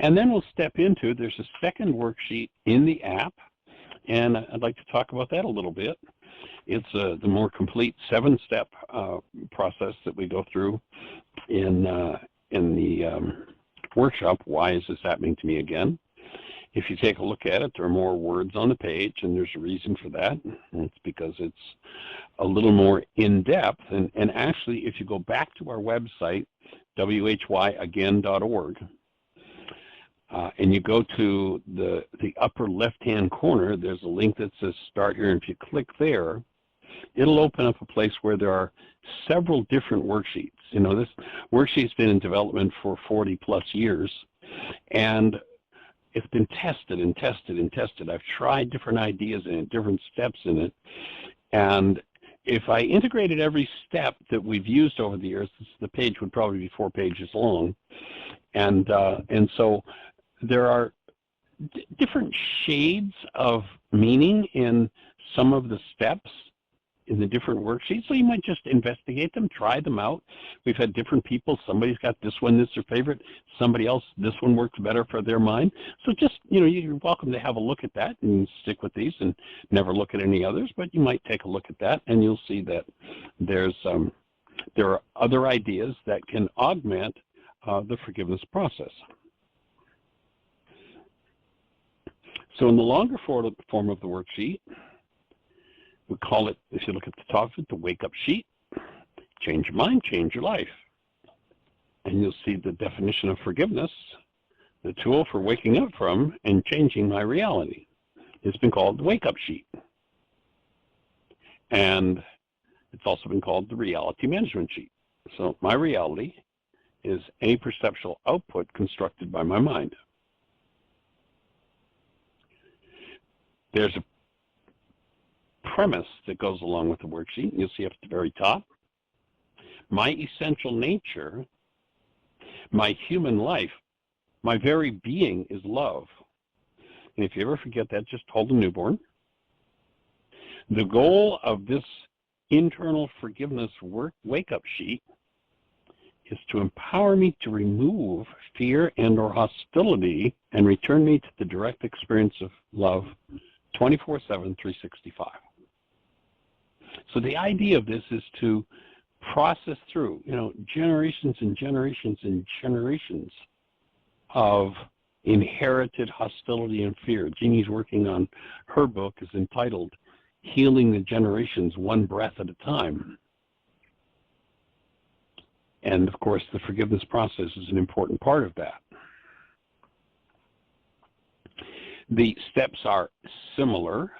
And then we'll step into, there's a second worksheet in the app, and I'd like to talk about that a little bit. It's the more complete 7-step process that we go through in the workshop, Why Is This Happening to Me Again? If you take a look at it, there are more words on the page, and there's a reason for that. It's because it's a little more in-depth. And actually, if you go back to our website, whyagain.org, and you go to the upper left-hand corner, there's a link that says Start Here, and if you click there, it'll open up a place where there are several different worksheets. You know, this worksheet's been in development for 40-plus years, and it's been tested and tested and tested. I've tried different ideas in it, different steps in it, and if I integrated every step that we've used over the years, the page would probably be 4 pages long, and so there are different shades of meaning in some of the steps in the different worksheets, so you might just investigate them, try them out. We've had different people. Somebody's got this one, this is their favorite. Somebody else, this one works better for their mind. So just, you know, you're welcome to have a look at that and stick with these and never look at any others, but you might take a look at that and you'll see that there are other ideas that can augment the forgiveness process. So in the longer form of the worksheet, we call it, if you look at the top of it, the wake up sheet. Change your mind, change your life. And you'll see the definition of forgiveness, the tool for waking up from and changing my reality. It's been called the wake up sheet. And it's also been called the reality management sheet. So my reality is any perceptual output constructed by my mind. There's a premise that goes along with the worksheet. You'll see up at the very top. My essential nature, my human life, my very being is love. And if you ever forget that, just hold a newborn. The goal of this internal forgiveness wake-up sheet is to empower me to remove fear and/or hostility and return me to the direct experience of love 24/7, 365. So the idea of this is to process through, you know, generations and generations and generations of inherited hostility and fear. Jeannie's working on her book, is entitled Healing the Generations One Breath at a Time. And of course, the forgiveness process is an important part of that. The steps are similar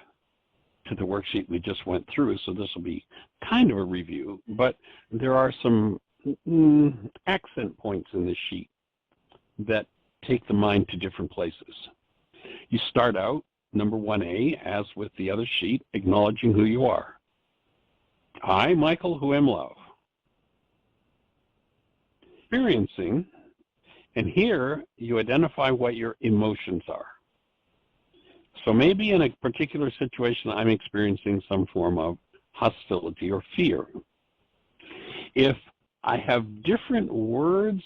to the worksheet we just went through, so this will be kind of a review, but there are some accent points in this sheet that take the mind to different places. You start out, number 1A, as with the other sheet, acknowledging who you are. I, Michael, who am love. Experiencing, and here you identify what your emotions are. So maybe in a particular situation, I'm experiencing some form of hostility or fear. If I have different words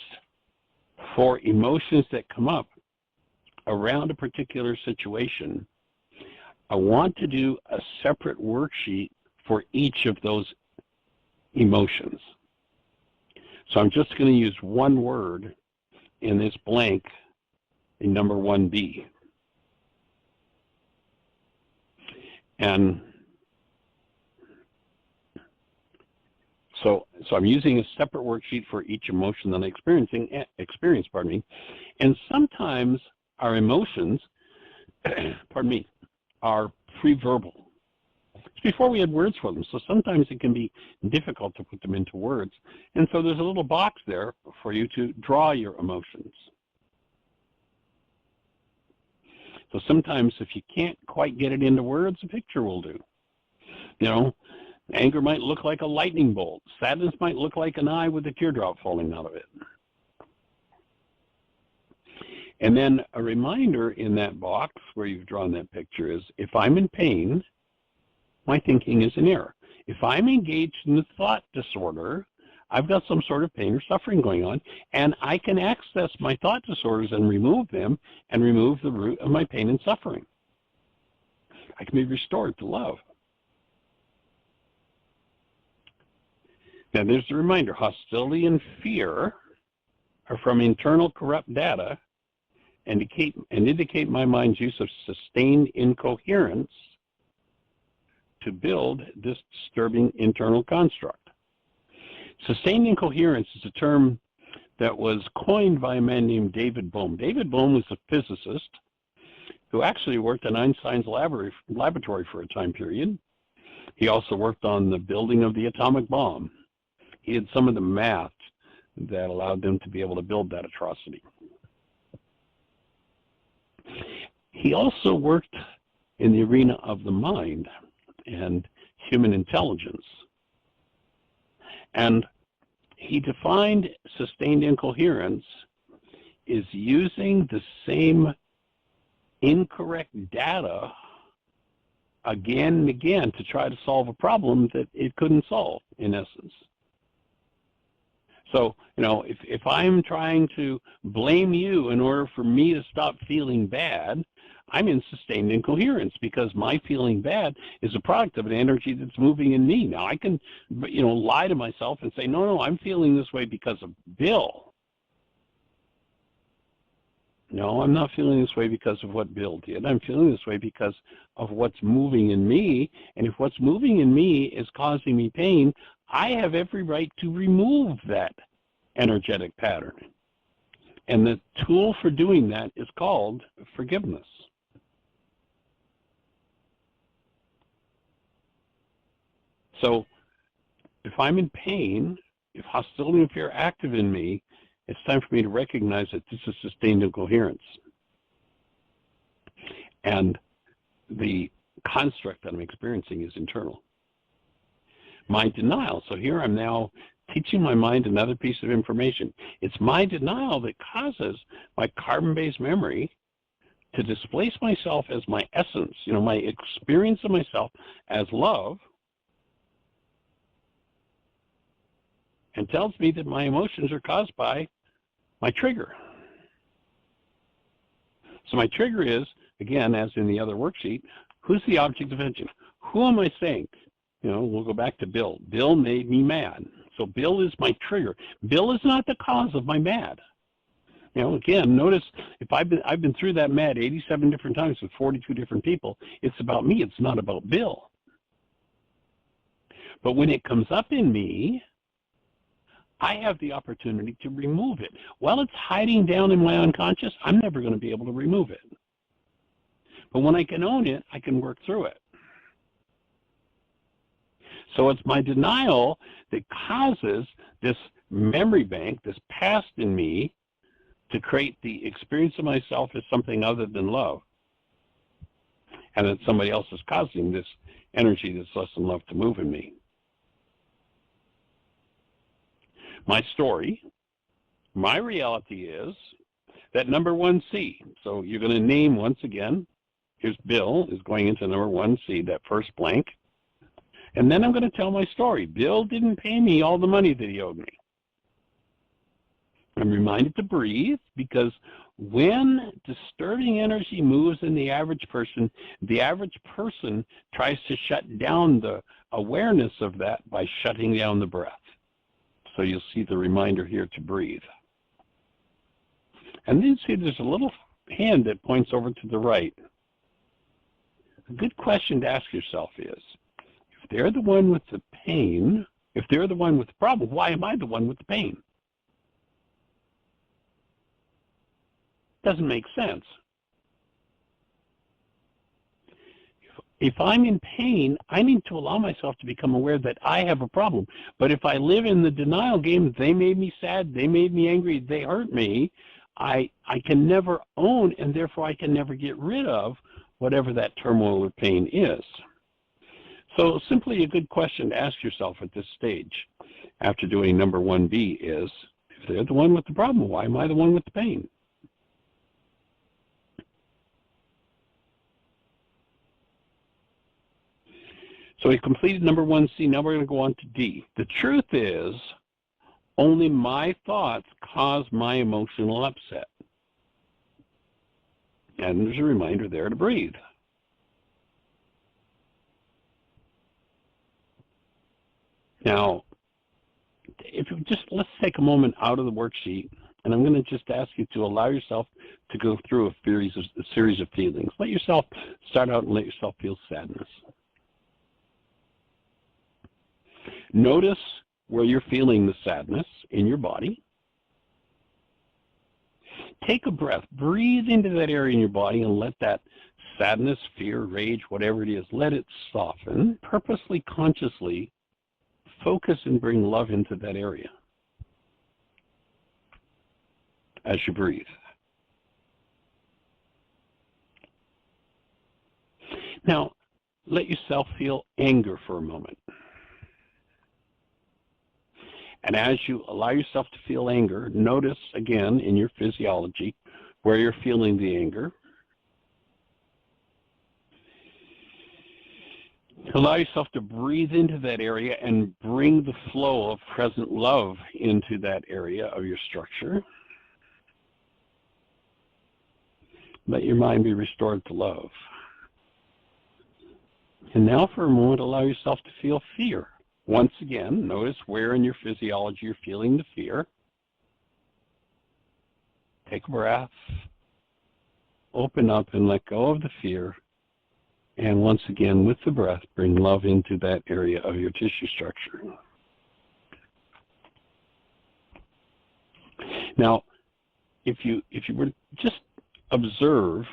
for emotions that come up around a particular situation, I want to do a separate worksheet for each of those emotions. So I'm just going to use one word in this blank in number 1B. And so I'm using a separate worksheet for each emotion that I experience, and sometimes our emotions, are pre-verbal. It's before we had words for them, so sometimes it can be difficult to put them into words. And so there's a little box there for you to draw your emotions. So sometimes if you can't quite get it into words, a picture will do. You know, anger might look like a lightning bolt. Sadness might look like an eye with a teardrop falling out of it. And then a reminder in that box where you've drawn that picture is, if I'm in pain, my thinking is in error. If I'm engaged in a thought disorder, I've got some sort of pain or suffering going on, and I can access my thought disorders and remove them and remove the root of my pain and suffering. I can be restored to love. Now there's a reminder, hostility and fear are from internal corrupt data and indicate my mind's use of sustained incoherence to build this disturbing internal construct. Sustained incoherence is a term that was coined by a man named David Bohm. David Bohm was a physicist who actually worked in Einstein's laboratory for a time period. He also worked on the building of the atomic bomb. He had some of the math that allowed them to be able to build that atrocity. He also worked in the arena of the mind and human intelligence. And he defined sustained incoherence is using the same incorrect data again and again to try to solve a problem that it couldn't solve, in essence. So, you know, if I'm trying to blame you in order for me to stop feeling bad, I'm in sustained incoherence because my feeling bad is a product of an energy that's moving in me. Now, I can, you know, lie to myself and say, no, I'm feeling this way because of Bill. No, I'm not feeling this way because of what Bill did. I'm feeling this way because of what's moving in me. And if what's moving in me is causing me pain, I have every right to remove that energetic pattern. And the tool for doing that is called forgiveness. So if I'm in pain, if hostility and fear are active in me, it's time for me to recognize that this is sustained incoherence. And the construct that I'm experiencing is internal. My denial, so here I'm now teaching my mind another piece of information. It's my denial that causes my carbon-based memory to displace myself as my essence, you know, my experience of myself as love, and tells me that my emotions are caused by my trigger. So my trigger is, again, as in the other worksheet, who's the object of attention? Who am I saying? You know, we'll go back to Bill. Bill made me mad. So Bill is my trigger. Bill is not the cause of my mad. You know, again, notice if I've been through that mad 87 different times with 42 different people, it's about me, it's not about Bill. But when it comes up in me, I have the opportunity to remove it. While it's hiding down in my unconscious, I'm never going to be able to remove it. But when I can own it, I can work through it. So it's my denial that causes this memory bank, this past in me, to create the experience of myself as something other than love. And that somebody else is causing this energy that's less than love to move in me. My story, my reality is that number 1C. So you're going to name once again. Here's Bill is going into number 1C, that first blank. And then I'm going to tell my story. Bill didn't pay me all the money that he owed me. I'm reminded to breathe because when disturbing energy moves in the average person tries to shut down the awareness of that by shutting down the breath. So you'll see the reminder here to breathe. And then see there's a little hand that points over to the right. A good question to ask yourself is, if they're the one with the pain, if they're the one with the problem, why am I the one with the pain? Doesn't make sense. If I'm in pain, I need to allow myself to become aware that I have a problem. But if I live in the denial game, they made me sad, they made me angry, they hurt me, I can never own, and therefore I can never get rid of whatever that turmoil or pain is. So simply a good question to ask yourself at this stage after doing number 1B is, if they're the one with the problem, why am I the one with the pain? So we completed number 1C. Now we're going to go on to D. The truth is Only my thoughts cause my emotional upset. And there's a reminder there to breathe. Now, if you just, let's take a moment out of the worksheet, and I'm going to just ask you to allow yourself to go through a series of feelings. Let yourself start out and let yourself feel sadness. Notice where you're feeling the sadness in your body. Take a breath. Breathe into that area in your body and let that sadness, fear, rage, whatever it is, let it soften. Purposely, consciously focus and bring love into that area as you breathe. Now, let yourself feel anger for a moment. And as you allow yourself to feel anger, notice again in your physiology where you're feeling the anger. Allow yourself to breathe into that area and bring the flow of present love into that area of your structure. Let your mind be restored to love. And now for a moment, allow yourself to feel fear. Once again, notice where in your physiology you're feeling the fear. Take a breath. Open up and let go of the fear. And once again, with the breath, bring love into that area of your tissue structure. Now, if you were to just observe,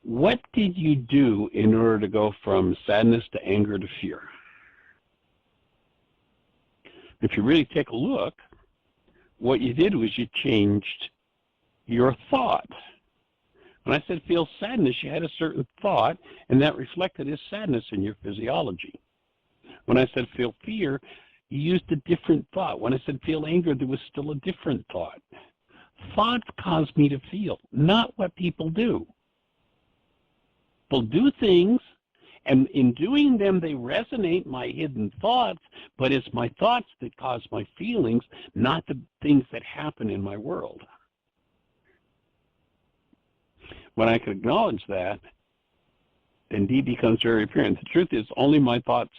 what did you do in order to go from sadness to anger to fear? If you really take a look, what you did was you changed your thought. When I said feel sadness, you had a certain thought, and that reflected as sadness in your physiology. When I said feel fear, you used a different thought. When I said feel anger, there was still a different thought. Thoughts cause me to feel, not what people do. People do things, and in doing them, they resonate my hidden thoughts, but it's my thoughts that cause my feelings, not the things that happen in my world. When I can acknowledge that, then D becomes very apparent. The truth is, only my thoughts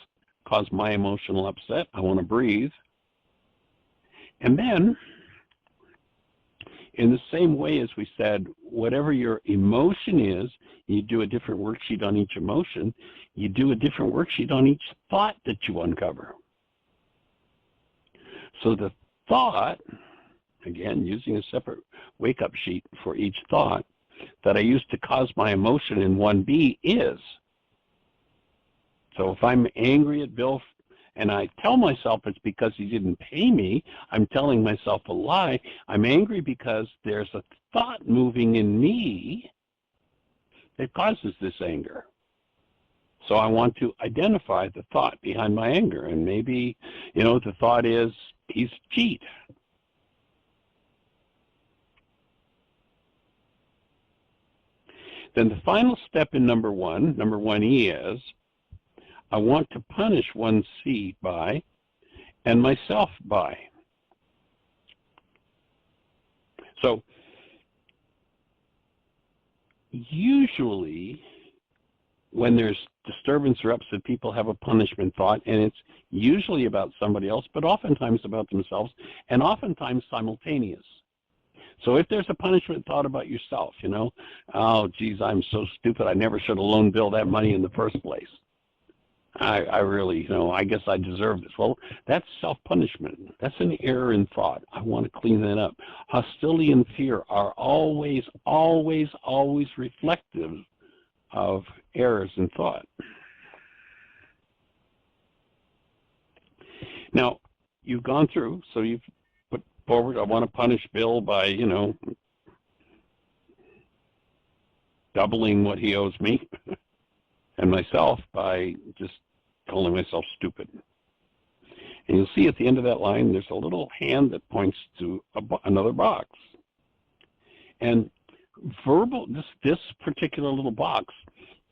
cause my emotional upset. I want to breathe. And then, in the same way as we said, whatever your emotion is, you do a different worksheet on each emotion, you do a different worksheet on each thought that you uncover. So the thought, again, using a separate wake-up sheet for each thought, that I use to cause my emotion in 1B is, so if I'm angry at Bill and I tell myself it's because he didn't pay me, I'm telling myself a lie. I'm angry because there's a thought moving in me that causes this anger. So I want to identify the thought behind my anger. And maybe, the thought is, he's a cheat. Then the final step in number 1E is, I want to punish 1C by and myself by. So usually when there's disturbance or upset, people have a punishment thought, and it's usually about somebody else, but oftentimes about themselves, and oftentimes simultaneous. So if there's a punishment thought about yourself, oh, geez, I'm so stupid, I never should have loaned Bill that money in the first place. I really, I guess I deserve this. Well, that's self-punishment. That's an error in thought. I want to clean that up. Hostility and fear are always, always, always reflective of errors in thought. Now, you've gone through, so you've put forward, I want to punish Bill by, doubling what he owes me, and myself by just calling myself stupid. And you'll see at the end of that line, there's a little hand that points to another box. And this particular little box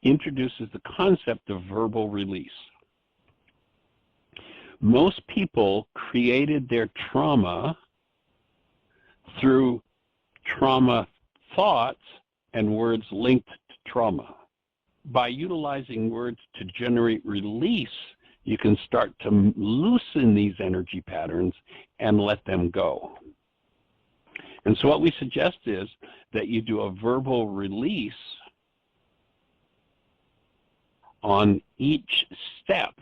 introduces the concept of verbal release. Most people created their trauma through trauma thoughts and words linked to trauma. By utilizing words to generate release, you can start to loosen these energy patterns and let them go. And so what we suggest is that you do a verbal release on each step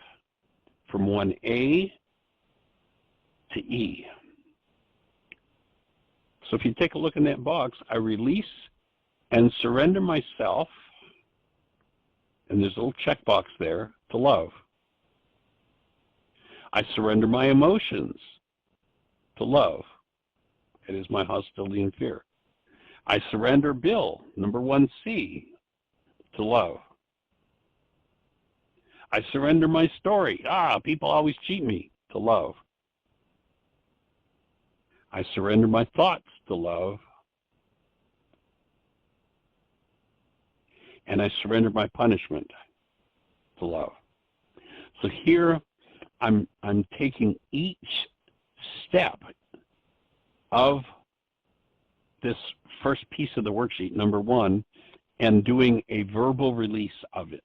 from 1A to E. So if you take a look in that box, I release and surrender myself, and there's a little checkbox there, to love. I surrender my emotions to love. It is my hostility and fear. I surrender Bill, number 1C, to love. I surrender my story. People always cheat me, to love. I surrender my thoughts to love. And I surrender my punishment to love. So here I'm taking each step of this first piece of the worksheet, number 1, and doing a verbal release of it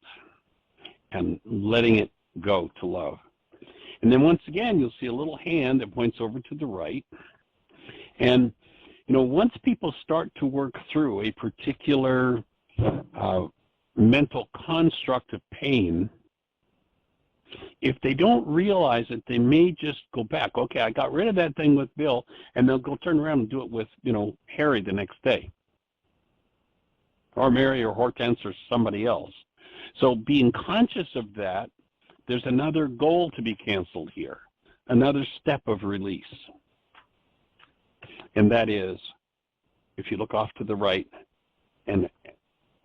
and letting it go to love. And then once again, you'll see a little hand that points over to the right. And, once people start to work through a particular mental construct of pain, if they don't realize it, they may just go back. Okay, I got rid of that thing with Bill, and they'll go turn around and do it with, Harry the next day, or Mary or Hortense or somebody else. So being conscious of that, there's another goal to be canceled here, another step of release. And that is, if you look off to the right, and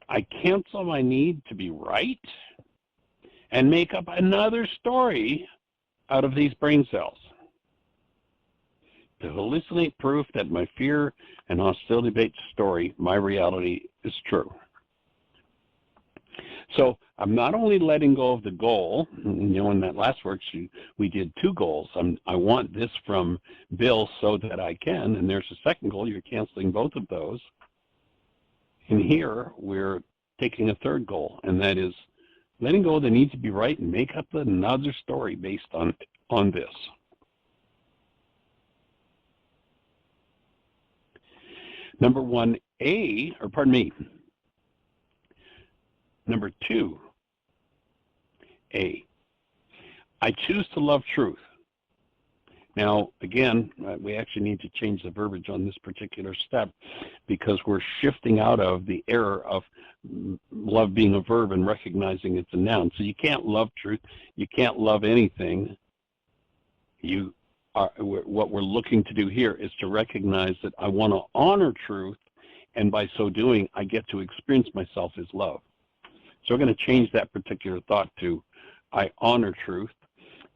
I cancel my need to be right and make up another story out of these brain cells to hallucinate proof that my fear and hostility-based story, my reality, is true. So I'm not only letting go of the goal, in that last worksheet, we did 2 goals. I want this from Bill so that I can, and there's a second goal. You're canceling both of those. And here we're taking a third goal, and that is letting go of the need to be right and make up another story based on this. Number 1A, or pardon me, number 2A, I choose to love truth. Now, again, we actually need to change the verbiage on this particular step because we're shifting out of the error of love being a verb and recognizing it's a noun. So you can't love truth. You can't love anything. What we're looking to do here is to recognize that I want to honor truth, and by so doing, I get to experience myself as love. So we're going to change that particular thought to I honor truth.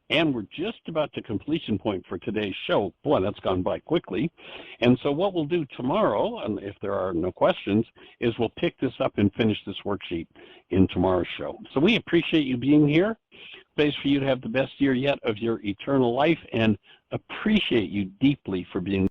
And we're just about to completion point for today's show. Boy, that's gone by quickly. And so what we'll do tomorrow, and if there are no questions, is we'll pick this up and finish this worksheet in tomorrow's show. So we appreciate you being here. Prays for you to have the best year yet of your eternal life, and appreciate you deeply for being